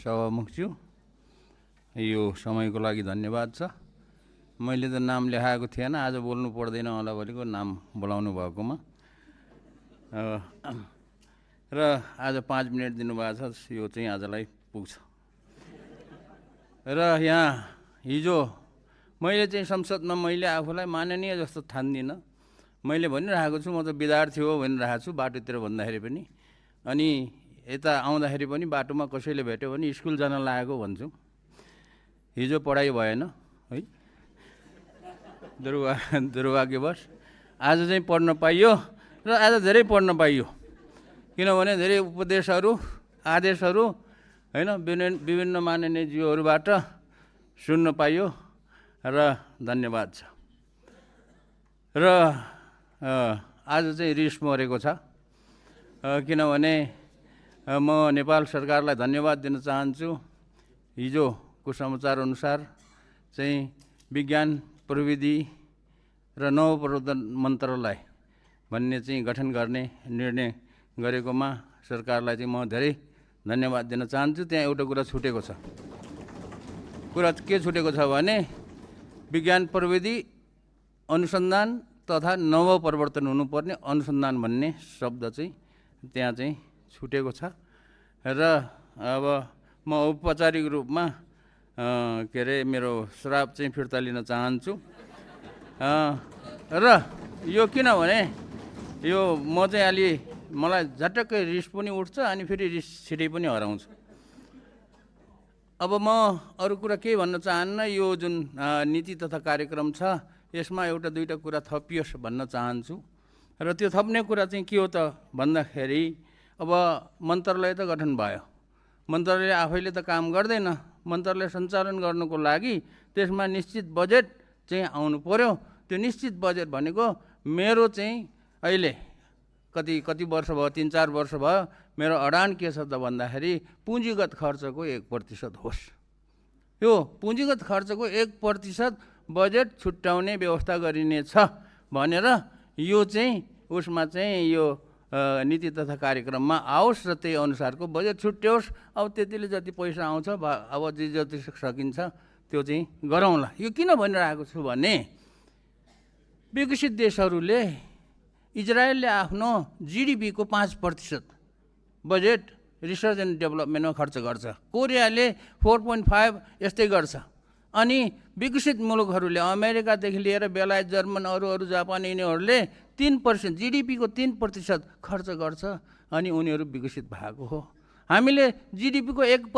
सभामुखज्यू, यो समयको लागि धन्यवाद छ। मैले त नाम लेखाएको थिएन, आज बोल्नु पर्दैन होला भनेको नाम बोलाउनु भएकोमा। र आज 5 मिनट दिनुभएको छ, यो चाहिँ आजलाई पुग्छ। र यहाँ हिजो मैले चाहिँ संसदमा मैले आफूलाई माननीय जस्तो ठान्दिनँ। मैले भनिरहेको छु म त विद्यार्थी हो भनिरहेको छु बाटोतिर भन्दाखेरि पनि। अनि यता आउँदाखेरि पनि बाटोमा कसैले भेट्यो भने स्कुल जान लागेको भन्छु। हिजो पढाइ भएन है, दुर्भाग्यवश। आज चाहिँ पढ्न पाइयो र आज धेरै पढ्न पाइयो, किनभने धेरै उपदेशहरू आदेशहरू होइन विभिन्न माननीय ज्यूहरूबाट सुन्न पाइयो र धन्यवाद छ। र आज चाहिँ रिस मरेको छ, किनभने म नेपाल सरकारलाई धन्यवाद दिन चाहन्छु। हिजोको समाचार अनुसार चाहिँ विज्ञान प्रविधि र नवप्रवर्धन मन्त्रालय भन्ने चाहिँ गठन गर्ने निर्णय गरेकोमा सरकारलाई चाहिँ म धेरै धन्यवाद दिन चाहन्छु। त्यहाँ एउटा कुरा छुटेको छ। कुरा के छुटेको छ भने विज्ञान प्रविधि अनुसन्धान तथा नवप्रवर्तन हुनुपर्ने अनुसन्धान भन्ने शब्द चाहिँ त्यहाँ चाहिँ छुटेको छ। र अब म औपचारिक रूपमा के अरे मेरो श्राप चाहिँ फिर्ता लिन चाहन्छु। र यो किनभने यो म चाहिँ अलि मलाई झट्टकै रिस पनि उठ्छ अनि फेरि रिस छिटै पनि हराउँछ। अब म अरू कुरा केही भन्न चाहन्न। यो जुन नीति तथा कार्यक्रम छ यसमा एउटा दुईटा कुरा थपियोस् भन्न चाहन्छु। र त्यो थप्ने कुरा चाहिँ के हो त भन्दाखेरि अब मन्त्रालय त गठन भयो, मन्त्रालय आफैले त काम गर्दैन। मन्त्रालय सञ्चालन गर्नुको लागि त्यसमा निश्चित बजेट चाहिँ आउनु पर्यो। त्यो निश्चित बजेट भनेको मेरो चाहिँ अहिले कति वर्ष भयो, 3-4 वर्ष भयो, मेरो अडान के छ त भन्दाखेरि पुँजीगत खर्चको 1% होस्। यो पुँजीगत खर्चको 1% बजेट छुट्याउने व्यवस्था गरिनेछ भनेर यो चाहिँ उसमा चाहिँ यो नीति तथा कार्यक्रममा आओस् र त्यही अनुसारको बजेट छुट्याओस्। अब त्यतिले जति पैसा आउँछ अब जति सकिन्छ त्यो चाहिँ गरौँला। यो किन भनिरहेको छु भने विकसित देशहरूले इजरायलले आफ्नो GDP को 5% बजेट रिसर्च एन्ड डेभलपमेन्टमा खर्च गर्छ। कोरियाले 4.5 यस्तै गर्छ। अनि विकसित मुलुकहरूले अमेरिकादेखि लिएर बेलायत, जर्मन, अरू जापान यिनीहरूले 3% GDP को 3% खर्च गर्छ अनि उनीहरू विकसित भएको हो। हामीले GDP को 1%